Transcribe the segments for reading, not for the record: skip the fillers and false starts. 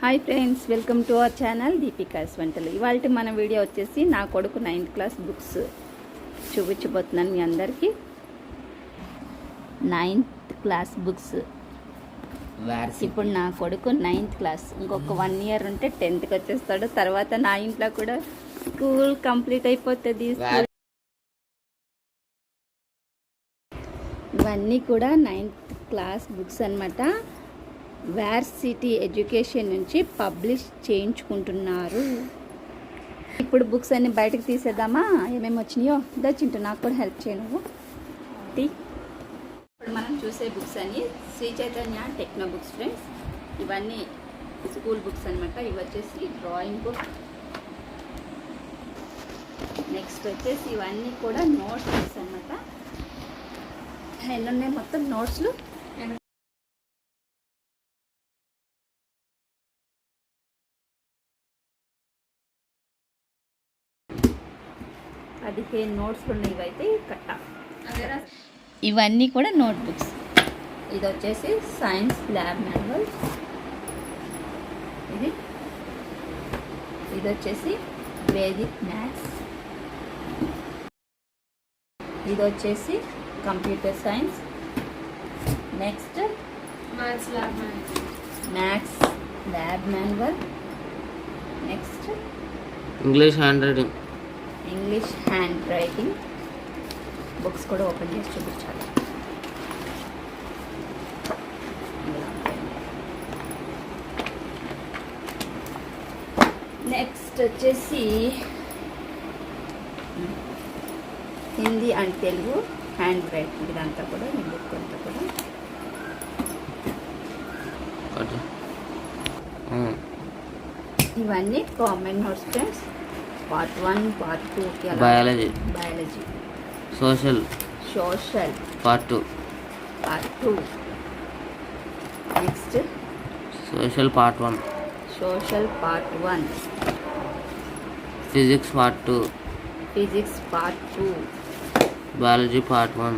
Hi friends, welcome to our channel Deepika's వంటలు. ఇవాళ మన వీడియో వచ్చేసి నా కొడుకు 9th క్లాస్ బుక్స్ చూపించబోతున్నాను మీ అందరికీ. 9th class books. ఇప్పుడు నా కొడుకు 9th క్లాస్, ఇంకొక 1 year ఉంటే 10th వచ్చేస్తాడు. తర్వాత నా ఇంట్లో కూడా స్కూల్ కంప్లీట్ అయిపోతుంది. ఇవన్నీ కూడా 9th క్లాస్ బుక్స్ అన్నమాట. వర్సిటీ ఎడ్యుకేషన్ నుంచి పబ్లిష్ చేయించుకుంటున్నారు. ఇప్పుడు బుక్స్ అన్ని బయటకు తీసేద్దామా? ఏమేమి వచ్చినాయో దచ్చింటూ నాకు కూడా హెల్ప్ చేయను. ఇప్పుడు మనం చూసే బుక్స్ అన్ని Sri Chaitanya techno books friends. ఇవన్నీ స్కూల్ బుక్స్ అనమాట. ఇవి వచ్చేసి డ్రాయింగ్ బుక్. నెక్స్ట్ వచ్చేసి ఇవన్నీ కూడా నోట్స్ బుక్స్ అనమాట. ఎన్నున్నాయి మొత్తం నోట్స్లు? 15 నోట్స్లు ఉన్నాయి. ఇవైతే కట్ట. ఇవన్నీ కూడా నోట్బుక్స్. ఇది వచ్చేసి సైన్స్ ల్యాబ్ మాన్యువల్. ఇది వచ్చేసి వేదిక్ మ్యాథ్స్. ఇది వచ్చేసి computer science. Next maths lab manual. Next English hand writing books కూడా ఓపెన్ చేసి చూపించాలి. నెక్స్ట్ వచ్చేసి Hindi and Telugu hand writing. ఇదంతా కూడా ఈ బుక్ అంతా కూడా ఇవన్నీ common notes friends. Part 1, part 2. Biology, social part 2. Next social part 1. Physics part 2. Biology part 1.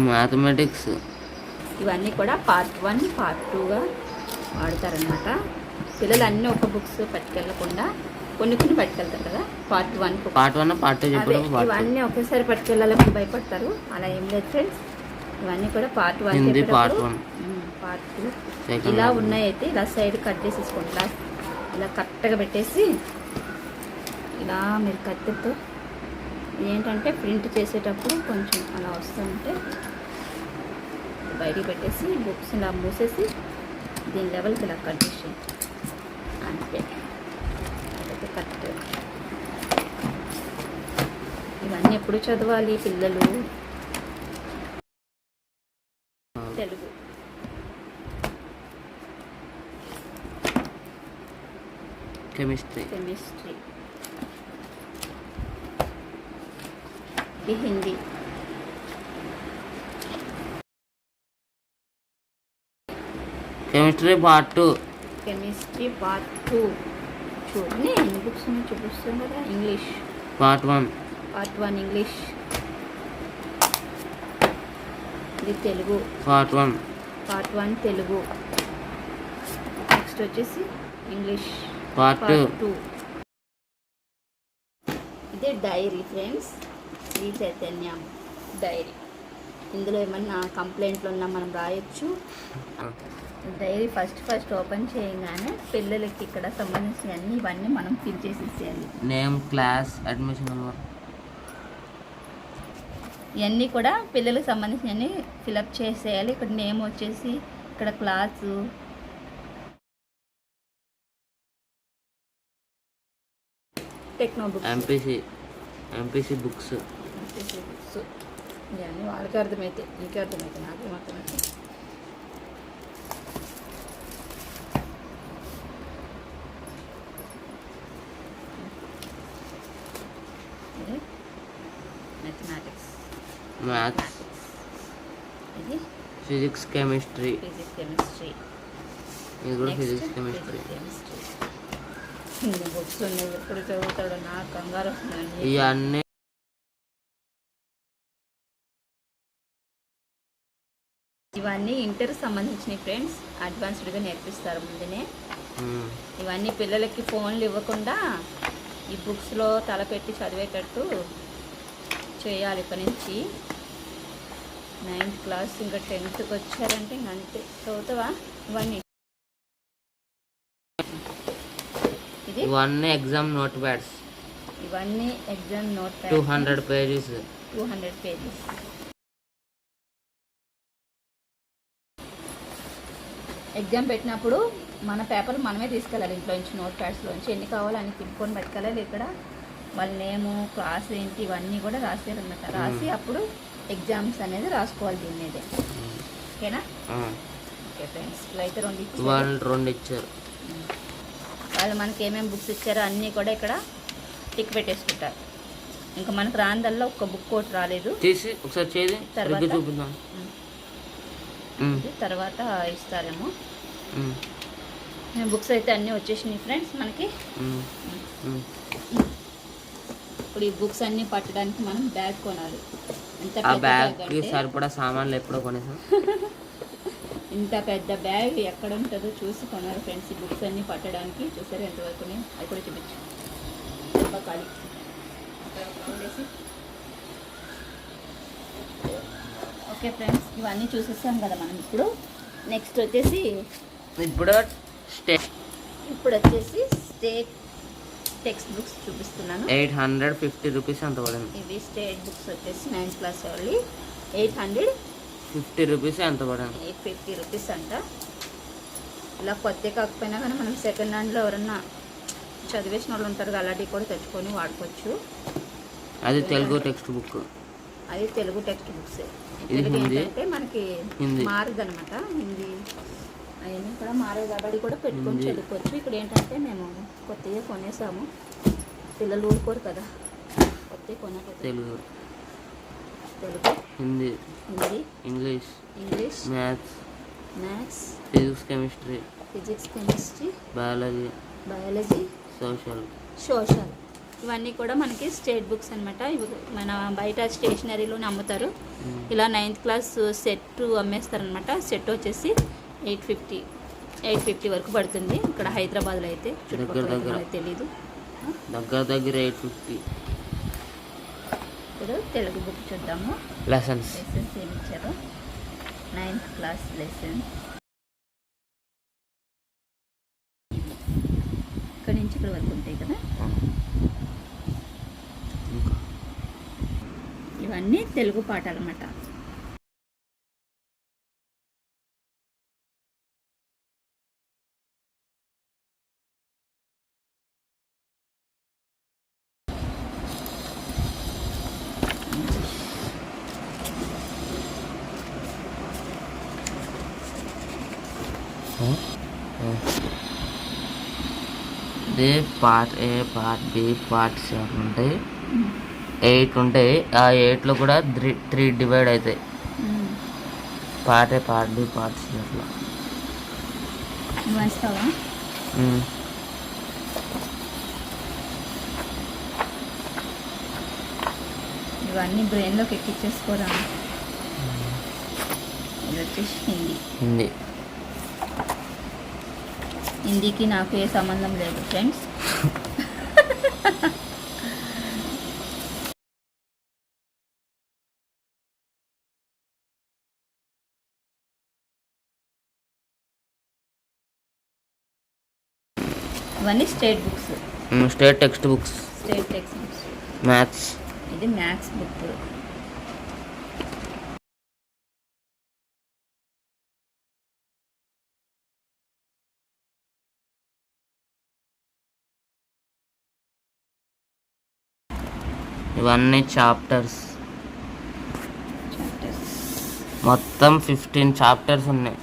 Mathematics. ఇవన్నీ కూడా పార్ట్ 1, పార్ట్ 2గా వాడతారనమాట. పిల్లలు అన్నీ ఒక బుక్స్ పట్టుకెళ్ళకుండా కొన్ని పట్టుకెళ్తారు కదా. పార్ట్ 1, పార్ట్ 2 ఇవన్నీ ఒకేసారి పట్టుకెళ్ళాలని భయపడతారు. అలా ఏం లేదు ఫ్రెండ్స్. ఇవన్నీ కూడా పార్ట్ 1, పార్ట్ 2 ఇలా ఉన్నాయైతే ఇలా సైడ్ కట్ చేసేసుకోండి. ఇలా కరెక్ట్గా పెట్టేసి ఇలా మీరు కత్తితో ఏంటంటే ప్రింట్ చేసేటప్పుడు కొంచెం అలా వస్తుంటే బయటికి పెట్టేసి బుక్స్ ఇలా మూసేసి దీని లెవెల్కి ఇలా కట్ చేసి అంతే. అదైతే కరెక్ట్. ఇవన్నీ ఎప్పుడు చదవాలి పిల్లలు? Telugu, chemistry, Hindi, chemistry part 2. చూడండి ఎన్ని బుక్స్ ఉన్నాయి చూపిస్తుంది కదా. English part 1. ఇంగ్లీష్. ఇది తెలుగు పార్ట్ 1. తెలుగు. నెక్స్ట్ వచ్చేసి ఇంగ్లీష్ పార్ట్ 2. ఇది diary friends. Sri Chaitanya diary. ఇందులో ఏమన్నా కంప్లైంట్లు ఉన్నా మనం రాయొచ్చు. డైరీ ఫస్ట్ ఓపెన్ చేయగానే పిల్లలకి ఇక్కడ సంబంధించిన ఇవన్నీ మనం ఫిల్ చేసేసేయాలి. నేమ్, క్లాస్, అడ్మిషన్ నెంబర్, ఇవన్నీ కూడా పిల్లలకు సంబంధించినవన్నీ ఫిలప్ చేసేయాలి. ఇక్కడ నేమ్ వచ్చేసి, ఇక్కడ class, techno books, MPC books. ఇవన్నీ వాళ్ళకి అర్థమైతే నీకే అర్థమైతే నాకేం అర్థమైతే. మ్యాథ్స్, ఇది ఫిజిక్స్ కెమిస్ట్రీ. ఇది కూడా ఫిజిక్స్ కెమిస్ట్రీ. ఇన్ని బుక్స్ ఉన్నాయి, ఎప్పుడు చదువుతాడో నాకు కంగారు వస్తుంది. ఇవన్నీ ఇవన్నీ ఇంటర్ సంబంధించినవి ఫ్రెండ్స్, అడ్వాన్స్డ్గా నేర్పిస్తారు ముందునే. ఇవన్నీ పిల్లలకి ఫోన్లు ఇవ్వకుండా ఈ బుక్స్లో తలపెట్టి చదివేటట్టు చేయాలి. ఇప్పటి నుంచి 9th క్లాస్, ఇంకా 10th వచ్చారంటే ఇంక అంతే. చదువుతావా ఇవన్నీ? ఇవన్నీ ఎగ్జామ్ నోట్ ప్యాడ్స్. ఇవన్నీ exam note pad 200 pages. 200 pages. Exam పెట్టినప్పుడు మన పేపర్లు మనమే తీసుకెళ్ళాలి ఇంట్లోంచి, నోట్ ప్యాడ్స్లోంచి ఎన్ని కావాలో అన్ని తిప్పుకొని పట్టుకెళ్ళాలి. ఇక్కడ వాళ్ళ నేము, క్లాస్ ఏంటి ఇవన్నీ కూడా రాసేయాలన్నమాట. రాసి అప్పుడు ఎగ్జామ్స్ అనేది రాసుకోవాలి దీని మీదే. ఓకేనా? ఓకే ఫ్రెండ్స్, ఇట్లయితే రెండు ఇచ్చారు. వాళ్ళు మనకి ఏమేమి బుక్స్ ఇచ్చారో అన్నీ కూడా ఇక్కడ టిక్ పెట్టేసుకుంటారు. ఇంకా మనకు రాందల్లా ఒక్క బుక్ ఒకటి రాలేదు, తీసి ఒకసారి చేసి చూపిద్దాం. తర్వాత ఇస్తారేమో. బుక్స్ అయితే అన్నీ వచ్చేసినాయి ఫ్రెండ్స్ మనకి. ఇప్పుడు ఈ బుక్స్ అన్నీ పట్టడానికి మనం బ్యాగ్ కొనాలి. ఆ బ్యాగ్కి సరిపడా సామాన్లు ఎప్పుడో కొనేసాం. ఇంత పెద్ద బ్యాగ్ ఎక్కడ ఉంటుందో చూసి కొనాలి ఫ్రెండ్స్ ఈ బుక్స్ అన్నీ పట్టడానికి. చూసారు ఎంతవరకు? అది కూడా చూపించు. ఖాళీ ఓకే ఫ్రెండ్స్, ఇవన్నీ చూసేసాం కదా మనం. ఇప్పుడు నెక్స్ట్ వచ్చేసి ఇప్పుడు వచ్చేసి స్టేట్ టెక్స్ట్ బుక్స్ చూపిస్తున్నాను. 850 రూపీస్ అంత పడింది. ఇవి స్టేట్ బుక్స్ వచ్చేసి 9th క్లాస్ వాళ్ళు 850 రూపీస్ ఎంత పడింది. 850 రూపీస్ అంట. ఇలా కొత్త కాకపోయినా కానీ మనం సెకండ్ హ్యాండ్లో ఎవరన్నా చదివేసిన వాళ్ళు ఉంటారు కదా, అలాంటివి కూడా తెచ్చుకొని వాడుకోవచ్చు. అది తెలుగు టెక్స్ట్ బుక్. అది తెలుగు టెక్స్ట్ బుక్స్. తెలుగు ఏంటంటే మనకి మారదు అనమాట. హిందీ అవన్నీ కూడా మారదు కాబట్టి కూడా పెట్టుకొని చదువుకోవచ్చు. ఇక్కడ ఏంటంటే మేము కొత్తగా కొనేసాము, పిల్లలు ఊరుకోరు కదా, కొత్తగా కొనకపోతే. Telugu, Hindi, English, maths, physics, chemistry, biology, social. ఇవన్నీ కూడా మనకి స్టేట్ బుక్స్ అనమాట. ఇవి మన బయట స్టేషనరీలోనే అమ్ముతారు. ఇలా 9th క్లాస్ సెట్ అమ్మేస్తారనమాట. సెట్ వచ్చేసి 850 వరకు పడుతుంది. ఇక్కడ హైదరాబాద్లో అయితే చుట్టుపక్కల తెలీదు, దగ్గర 850. ఇప్పుడు తెలుగు బుక్ చూద్దాము. లెసన్స్ ఏమి ఇచ్చారో. 9th class lessons. ఇక్కడ నుంచి ఇక్కడ వరకు ఉంటాయి కదా. ఇవన్నీ తెలుగు పాఠాలు అన్నమాట. ఇదే part A, part B, part C ఉంటాయి. 8 ఉంటాయి. ఆ 8లో కూడా 3 డివైడ్ అవుతాయి. Part A, part B, part C అట్లా. ఇవన్నీ బ్రెయిన్లోకి ఎక్కించేసుకోరా. ఇది వచ్చేసి హిందీకి నాకు ఏ సంబంధం లేదు ఫ్రెండ్స్. ఇవన్నీ state books, state text books. Maths. ఇది మ్యాథ్స్ బుక్. ఇవన్నీ చాప్టర్స్. మొత్తం 15 చాప్టర్స్ ఉన్నాయి.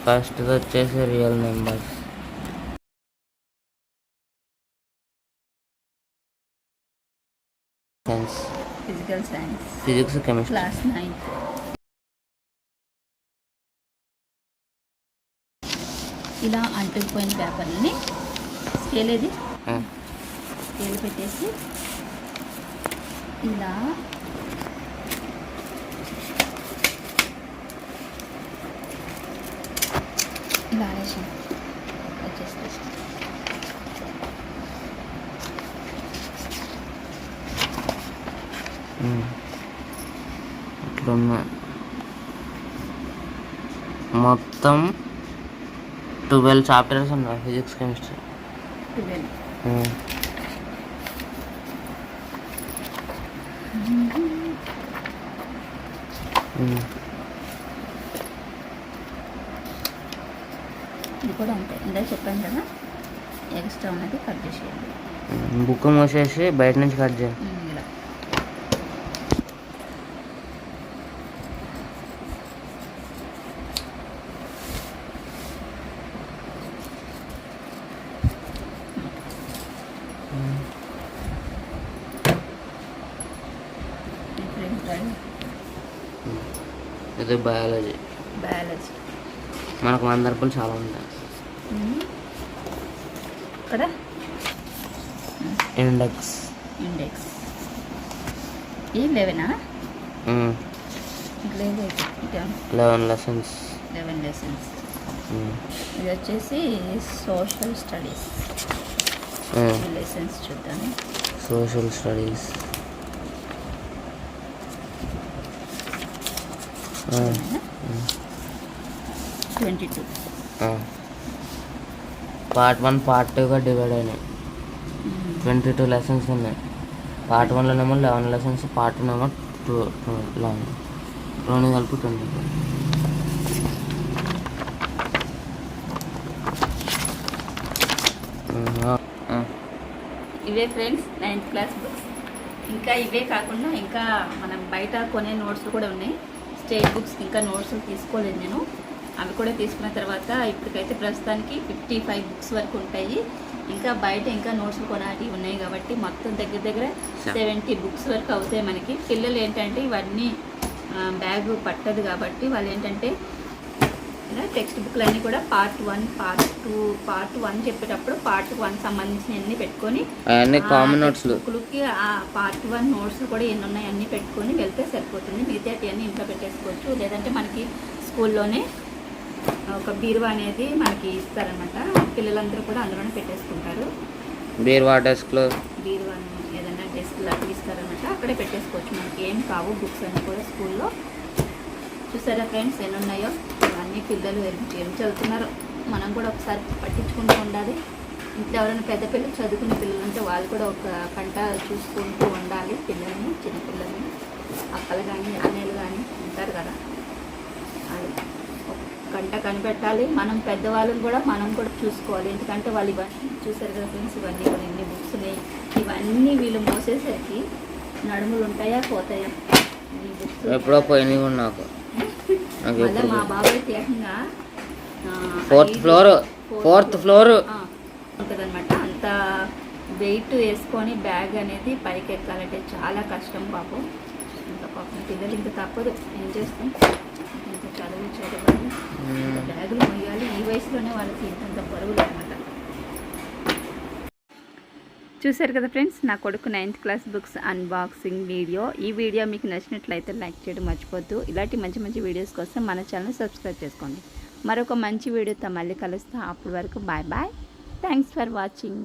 ఫస్ట్ వచ్చేసి real numbers. Physical science, physics, chemistry. Class 9. ఇలా అంటుకుపోయిన పేపర్ని స్కేల్ పెట్టేసి ఇలా అనేసి వచ్చేసి ఇట్లున్నా మొత్తం 12 చాప్టర్స్ ఉన్నాయి ఫిజిక్స్ కెమిస్ట్రీ. 12 ఇది కూడా అంతే. ఇందాక చెప్పాను కదా, ఎక్స్ట్రా ఉన్నది కట్ చేసేయాలి. బుక్ మూసేసి బయట నుంచి కట్ చేయాలి. ఇలా ఇది బయాలజీ. మనకు 100 రూపాయలు చాలా ఉంటాయి. ఇక్కడ ఇండెక్స్ ఈ 11 లెసన్స్. ఇది వచ్చేసి సోషల్ స్టడీస్. లెసన్స్ చూద్దాము. Social studies 22. పార్ట్ 1 పార్ట్ 2గా డివైడ్ అయినాయి. 22 లెసన్స్ ఉన్నాయి. పార్ట్ 1లోనేమో 11 లెసన్స్, పార్ట్ 2నేమో 2 కలిపి 22. ఇవే ఫ్రెండ్స్ 9th క్లాస్ బుక్స్. ఇంకా ఇవే కాకుండా ఇంకా మనం బయట కొనే నోట్స్ కూడా ఉన్నాయి. స్టేట్ బుక్స్ ఇంకా నోట్స్ తీసుకోలేదు నేను. అవి కూడా తీసుకున్న తర్వాత ఇప్పటికైతే ప్రస్తుతానికి 55 బుక్స్ వరకు ఉంటాయి. ఇంకా బయట ఇంకా నోట్స్ కొనాలి ఉన్నాయి కాబట్టి మొత్తం దగ్గర 70 బుక్స్ వరకు అవుతాయి మనకి. పిల్లలు ఏంటంటే ఇవన్నీ బ్యాగ్ పట్టదు కాబట్టి వాళ్ళు ఏంటంటే ఇలా టెక్స్ట్ బుక్లు అన్నీ కూడా పార్ట్ 1 పార్ట్ 1 చెప్పేటప్పుడు పార్ట్ 1 సంబంధించిన అన్నీ పెట్టుకొని కామన్ నోట్స్ బుక్లకి ఆ పార్ట్ 1 నోట్స్ కూడా ఎన్ని ఉన్నాయి అన్నీ పెట్టుకొని వెళ్తే సరిపోతుంది. మిగతా అన్నీ ఇంట్లో పెట్టేసుకోవచ్చు. లేదంటే మనకి స్కూల్లోనే ఒక బీరువా అనేది మనకి ఇస్తారనమాట. పిల్లలందరూ కూడా అందులోనే పెట్టేసుకుంటారు. బీరువా డెస్క్లో ఏదైనా డెస్క్ లాగా ఇస్తారనమాట. అక్కడే పెట్టేసుకోవచ్చు. మనకి ఏం కావు బుక్స్ అన్నీ కూడా స్కూల్లో. చూసారా ఫ్రెండ్స్ ఎన్ని ఉన్నాయో. ఇవన్నీ పిల్లలు ఏం చదువుతున్నారో మనం కూడా ఒకసారి పట్టించుకుంటూ ఉండాలి. ఇంట్లో ఎవరైనా పెద్ద పిల్లలు చదువుకునే పిల్లలు ఉంటే వాళ్ళు కూడా ఒక గంట చూసుకుంటూ ఉండాలి. పిల్లల్ని, చిన్నపిల్లల్ని, అక్కలు కానీ అన్నయ్యలు కానీ ఉంటారు కదా, వాళ్ళు గంట కనిపెట్టాలి. మనం పెద్దవాళ్ళని కూడా మనం కూడా చూసుకోవాలి. ఎందుకంటే వాళ్ళు ఇవన్నీ చూసారు కదా ఫ్రెండ్స్, ఇవన్నీ కూడా ఎన్ని బుక్స్ ఉన్నాయి. ఇవన్నీ వీళ్ళు మోసేసరికి నడుములు ఉంటాయా పోతాయా? ఈ బుక్స్ ఎప్పుడో పోయినాయి కూడా నాకు. మళ్ళీ మా బాబాయ్ ఏకంగా 4th ఫ్లోర్ ఉంటుందన్నమాట. అంత వెయిట్ వేసుకొని బ్యాగ్ అనేది పైకి ఎక్కాలంటే చాలా కష్టం పాపం. ఇంకా పాపం పిల్లలు ఇంకా తప్పదు, ఏం చేస్తాం, ఇంకా చదవాలి, బ్యాగులు మొయ్యాలి. ఈ వయసులోనే వాళ్ళకి ఇంత బరువులు అనమాట. చూసారు కదా ఫ్రెండ్స్, నా కొడుకు 9th class books unboxing video. ఈ వీడియో మీకు నచ్చినట్లయితే లైక్ చేయడం మర్చిపోద్దు. ఇలాంటి మంచి వీడియోస్ కోసం మన ఛానల్ సబ్స్క్రైబ్ చేసుకోండి. మరొక మంచి వీడియోతో మళ్ళీ కలుస్తాం. అప్పటి వరకు బాయ్. Thanks for watching.